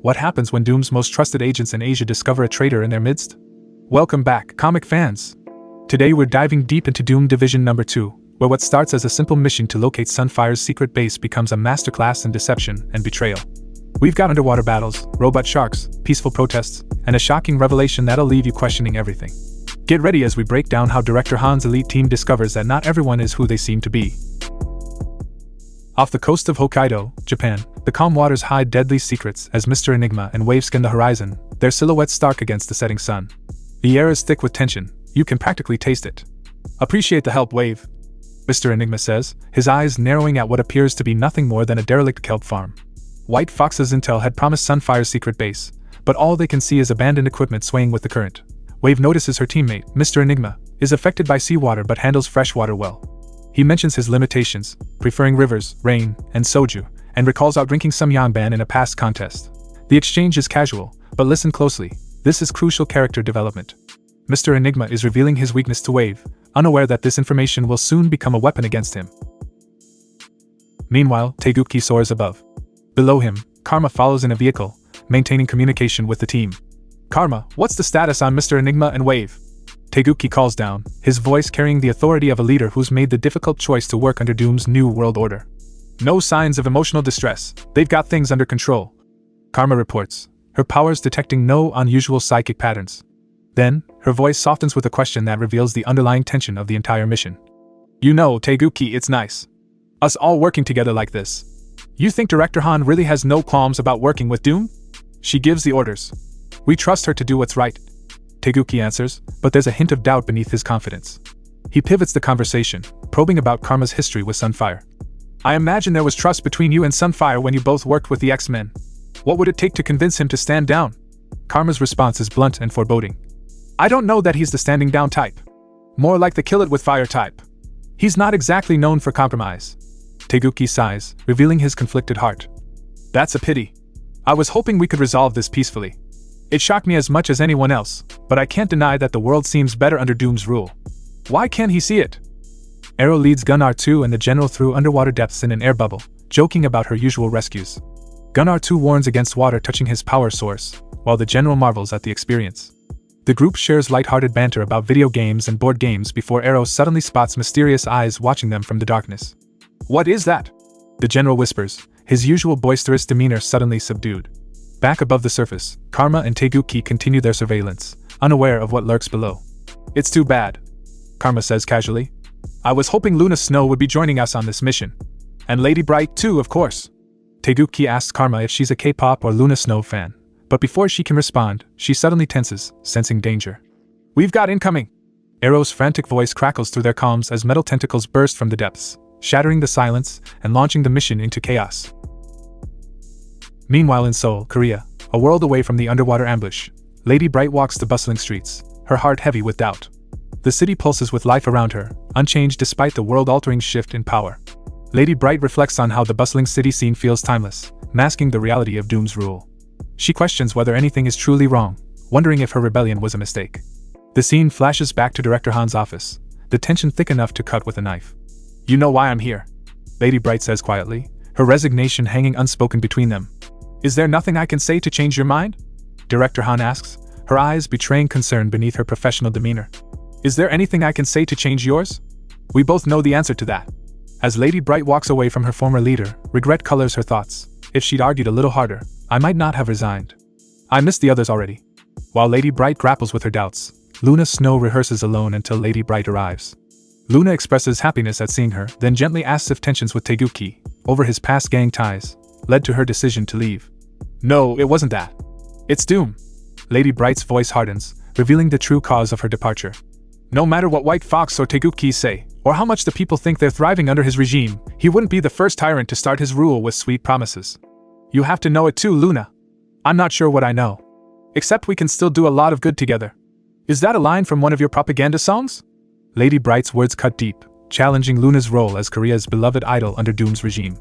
What happens when Doom's most trusted agents in Asia discover a traitor in their midst? Welcome back, comic fans! Today we're diving deep into Doom Division Number 2, where what starts as a simple mission to locate Sunfire's secret base becomes a masterclass in deception and betrayal. We've got underwater battles, robot sharks, peaceful protests, and a shocking revelation that'll leave you questioning everything. Get ready as we break down how Director Han's elite team discovers that not everyone is who they seem to be. Off the coast of Hokkaido, Japan, the calm waters hide deadly secrets as Mr. Enigma and Wave scan the horizon, their silhouettes stark against the setting sun. The air is thick with tension, you can practically taste it. Appreciate the help, Wave, Mr. Enigma says, his eyes narrowing at what appears to be nothing more than a derelict kelp farm. White Fox's intel had promised Sunfire's secret base, but all they can see is abandoned equipment swaying with the current. Wave notices her teammate, Mr. Enigma, is affected by seawater but handles freshwater well. He mentions his limitations, preferring rivers, rain, and soju, and recalls outdrinking some yangban in a past contest. The exchange is casual, but listen closely, this is crucial character development. Mr. Enigma is revealing his weakness to Wave, unaware that this information will soon become a weapon against him. Meanwhile, Taeguki soars above. Below him, Karma follows in a vehicle, maintaining communication with the team. Karma, what's the status on Mr. Enigma and Wave? Taeguki calls down, his voice carrying the authority of a leader who's made the difficult choice to work under Doom's new world order. No signs of emotional distress, they've got things under control. Karma reports, her powers detecting no unusual psychic patterns. Then, her voice softens with a question that reveals the underlying tension of the entire mission. You know, Taeguki, it's nice. Us all working together like this. You think Director Han really has no qualms about working with Doom? She gives the orders. We trust her to do what's right. Taeguki answers, but there's a hint of doubt beneath his confidence. He pivots the conversation, probing about Karma's history with Sunfire. I imagine there was trust between you and Sunfire when you both worked with the X-Men. What would it take to convince him to stand down? Karma's response is blunt and foreboding. I don't know that he's the standing down type. More like the kill it with fire type. He's not exactly known for compromise. Taeguki sighs, revealing his conflicted heart. That's a pity. I was hoping we could resolve this peacefully. It shocked me as much as anyone else, but I can't deny that the world seems better under Doom's rule. Why can't he see it? Arrow leads Gunnar 2 and the General through underwater depths in an air bubble, joking about her usual rescues. Gunnar 2 warns against water touching his power source, while the General marvels at the experience. The group shares light-hearted banter about video games and board games before Arrow suddenly spots mysterious eyes watching them from the darkness. What is that? The General whispers, his usual boisterous demeanor suddenly subdued. Back above the surface, Karma and Taeguki continue their surveillance, unaware of what lurks below. It's too bad, Karma says casually. I was hoping Luna Snow would be joining us on this mission. And Lady Bright too, of course. Taeguki asks Karma if she's a K-pop or Luna Snow fan, but before she can respond, she suddenly tenses, sensing danger. We've got incoming! Arrow's frantic voice crackles through their comms as metal tentacles burst from the depths, shattering the silence and launching the mission into chaos. Meanwhile in Seoul, Korea, a world away from the underwater ambush, Lady Bright walks the bustling streets, her heart heavy with doubt. The city pulses with life around her, unchanged despite the world-altering shift in power. Lady Bright reflects on how the bustling city scene feels timeless, masking the reality of Doom's rule. She questions whether anything is truly wrong, wondering if her rebellion was a mistake. The scene flashes back to Director Han's office, the tension thick enough to cut with a knife. You know why I'm here, Lady Bright says quietly, her resignation hanging unspoken between them. Is there nothing I can say to change your mind? Director Han asks, her eyes betraying concern beneath her professional demeanor. Is there anything I can say to change yours? We both know the answer to that. As Lady Bright walks away from her former leader, regret colors her thoughts. If she'd argued a little harder, I might not have resigned. I missed the others already. While Lady Bright grapples with her doubts, Luna Snow rehearses alone until Lady Bright arrives. Luna expresses happiness at seeing her, then gently asks if tensions with Taeguki, over his past gang ties, led to her decision to leave. No, it wasn't that. It's Doom. Lady Bright's voice hardens, revealing the true cause of her departure. No matter what White Fox or Taeguki say, or how much the people think they're thriving under his regime, he wouldn't be the first tyrant to start his rule with sweet promises. You have to know it too, Luna. I'm not sure what I know. Except we can still do a lot of good together. Is that a line from one of your propaganda songs? Lady Bright's words cut deep, challenging Luna's role as Korea's beloved idol under Doom's regime.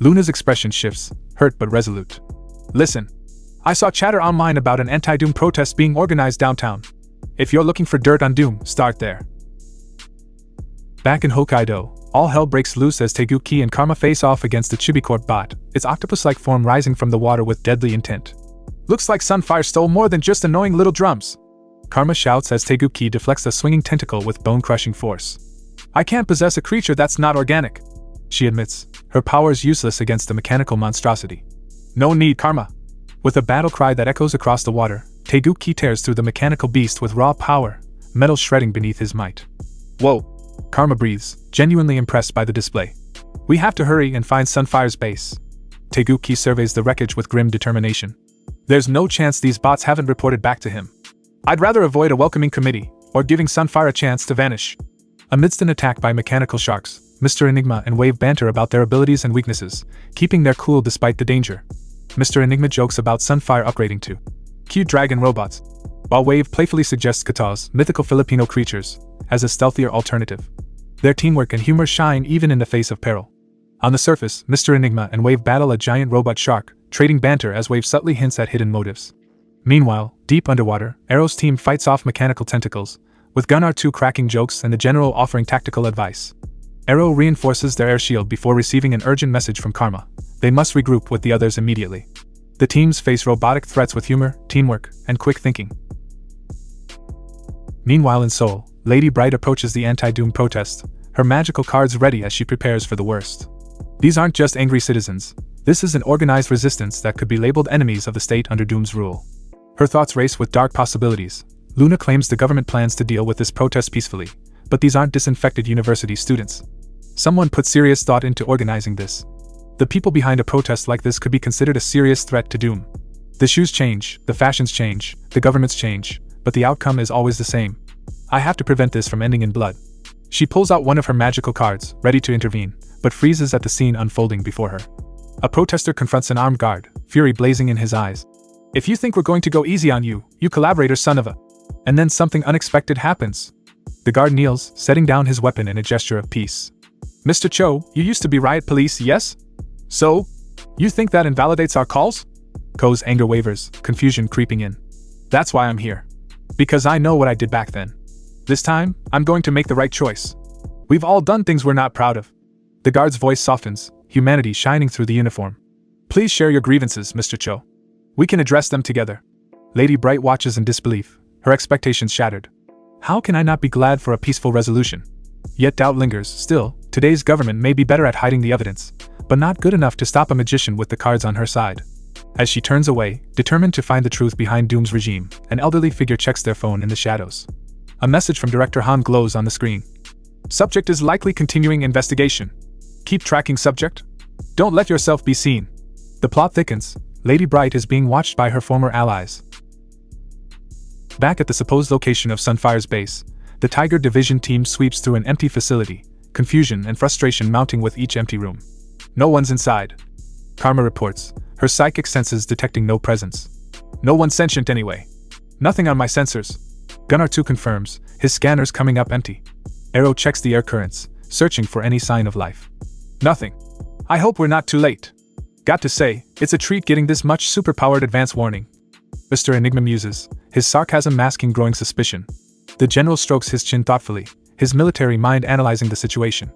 Luna's expression shifts, hurt but resolute. Listen, I saw chatter online about an anti-Doom protest being organized downtown. If you're looking for dirt on Doom, start there. Back in Hokkaido, all hell breaks loose as Taeguki and Karma face off against the Chibicorp bot, its octopus-like form rising from the water with deadly intent. Looks like Sunfire stole more than just annoying little drums. Karma shouts as Teguki deflects a swinging tentacle with bone-crushing force. I can't possess a creature that's not organic, she admits, her powers useless against the mechanical monstrosity. No need, Karma. With a battle cry that echoes across the water, Teguki tears through the mechanical beast with raw power, metal shredding beneath his might. Whoa, Karma breathes, genuinely impressed by the display. We have to hurry and find Sunfire's base. Teguki surveys the wreckage with grim determination. There's no chance these bots haven't reported back to him. I'd rather avoid a welcoming committee, or giving Sunfire a chance to vanish. Amidst an attack by mechanical sharks, Mr. Enigma and Wave banter about their abilities and weaknesses, keeping their cool despite the danger. Mr. Enigma jokes about Sunfire upgrading to cute dragon robots, while Wave playfully suggests Kata's mythical Filipino creatures as a stealthier alternative. Their teamwork and humor shine even in the face of peril. On the surface, Mr. Enigma and Wave battle a giant robot shark, trading banter as Wave subtly hints at hidden motives. Meanwhile, deep underwater, Arrow's team fights off mechanical tentacles, with Gunnar 2 cracking jokes and the general offering tactical advice. Arrow reinforces their air shield before receiving an urgent message from Karma. They must regroup with the others immediately. The teams face robotic threats with humor, teamwork, and quick thinking. Meanwhile in Seoul, Lady Bright approaches the anti-Doom protest, her magical cards ready as she prepares for the worst. These aren't just angry citizens. This is an organized resistance that could be labeled enemies of the state under Doom's rule. Her thoughts race with dark possibilities. Luna claims the government plans to deal with this protest peacefully, but these aren't disinfected university students. Someone put serious thought into organizing this. The people behind a protest like this could be considered a serious threat to Doom. The shoes change, the fashions change, the governments change, but the outcome is always the same. I have to prevent this from ending in blood. She pulls out one of her magical cards, ready to intervene, but freezes at the scene unfolding before her. A protester confronts an armed guard, fury blazing in his eyes. If you think we're going to go easy on you, you collaborator son of a... And then something unexpected happens. The guard kneels, setting down his weapon in a gesture of peace. Mr. Cho, you used to be riot police, yes? So? You think that invalidates our calls? Ko's anger wavers, confusion creeping in. That's why I'm here. Because I know what I did back then. This time, I'm going to make the right choice. We've all done things we're not proud of. The guard's voice softens, humanity shining through the uniform. Please share your grievances, Mr. Cho. We can address them together. Lady Bright watches in disbelief, her expectations shattered. How can I not be glad for a peaceful resolution? Yet doubt lingers. Still, today's government may be better at hiding the evidence, but not good enough to stop a magician with the cards on her side. As she turns away, determined to find the truth behind Doom's regime, an elderly figure checks their phone in the shadows. A message from Director Han glows on the screen. Subject is likely continuing investigation. Keep tracking subject. Don't let yourself be seen. The plot thickens. Lady Bright is being watched by her former allies. Back at the supposed location of Sunfire's base, the Tiger Division team sweeps through an empty facility, confusion and frustration mounting with each empty room. No one's inside. Karma reports, her psychic senses detecting no presence. No one sentient anyway. Nothing on my sensors. Gunnar 2 confirms, his scanners coming up empty. Arrow checks the air currents, searching for any sign of life. Nothing. I hope we're not too late. Got to say, it's a treat getting this much superpowered advance warning. Mr. Enigma muses, his sarcasm masking growing suspicion. The general strokes his chin thoughtfully, his military mind analyzing the situation.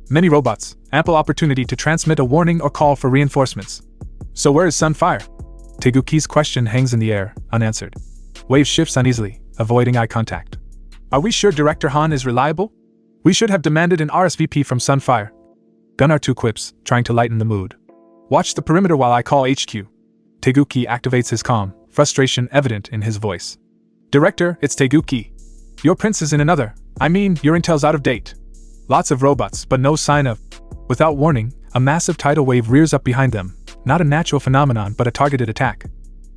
Many robots, ample opportunity to transmit a warning or call for reinforcements. So where is Sunfire? Teguki's question hangs in the air, unanswered. Wave shifts uneasily, avoiding eye contact. Are we sure Director Han is reliable? We should have demanded an RSVP from Sunfire. Gunnar 2 quips, trying to lighten the mood. Watch the perimeter while I call HQ. Teguki activates his calm, frustration evident in his voice. Director, it's Teguki. Your prince is in another. Your intel's out of date. Lots of robots, but no sign of... Without warning, a massive tidal wave rears up behind them. Not a natural phenomenon, but a targeted attack.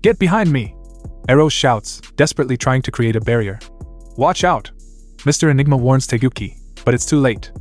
Get behind me! Arrow shouts, desperately trying to create a barrier. Watch out! Mr. Enigma warns Teguki, but it's too late.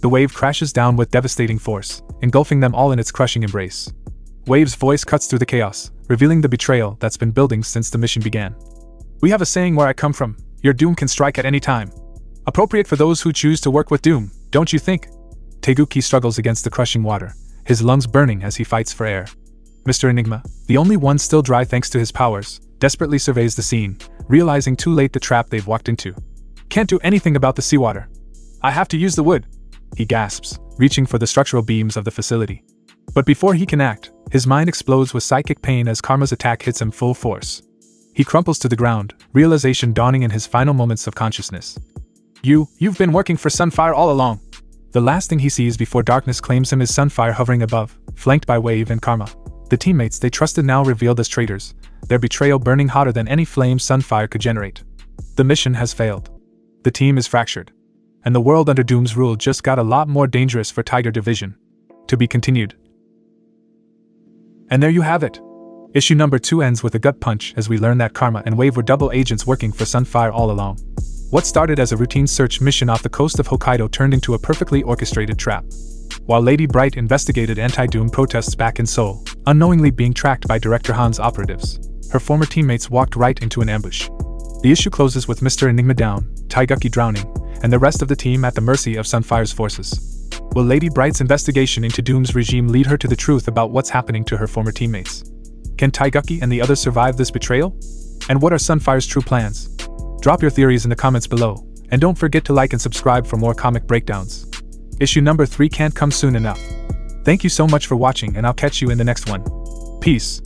The wave crashes down with devastating force, engulfing them all in its crushing embrace. Wave's voice cuts through the chaos, revealing the betrayal that's been building since the mission began. We have a saying where I come from, your doom can strike at any time. Appropriate for those who choose to work with doom, don't you think? Teguki struggles against the crushing water, his lungs burning as he fights for air. Mr. Enigma, the only one still dry thanks to his powers, desperately surveys the scene, realizing too late the trap they've walked into. Can't do anything about the seawater. I have to use the wood. He gasps, reaching for the structural beams of the facility. But before he can act, His mind explodes with psychic pain as Karma's attack hits him full force. He crumples to the ground, realization dawning in his final moments of consciousness. You've been working for Sunfire all along. The last thing he sees before darkness claims him is Sunfire hovering above, flanked by Wave and Karma. The teammates they trusted now revealed as traitors, their betrayal burning hotter than any flame Sunfire could generate. The mission has failed. The team is fractured. And the world under Doom's rule just got a lot more dangerous for Tiger Division. To be continued. And there you have it. Issue number 2 ends with a gut punch as we learn that Karma and Wave were double agents working for Sunfire all along. What started as a routine search mission off the coast of Hokkaido turned into a perfectly orchestrated trap. While Lady Bright investigated anti-Doom protests back in Seoul, unknowingly being tracked by Director Han's operatives, her former teammates walked right into an ambush. The issue closes with Mr. Enigma down, Taiguchi drowning, and the rest of the team at the mercy of Sunfire's forces. Will Lady Bright's investigation into Doom's regime lead her to the truth about what's happening to her former teammates? Can Taiguchi and the others survive this betrayal? And what are Sunfire's true plans? Drop your theories in the comments below, and don't forget to like and subscribe for more comic breakdowns. Issue number 3 can't come soon enough. Thank you so much for watching, and I'll catch you in the next one. Peace.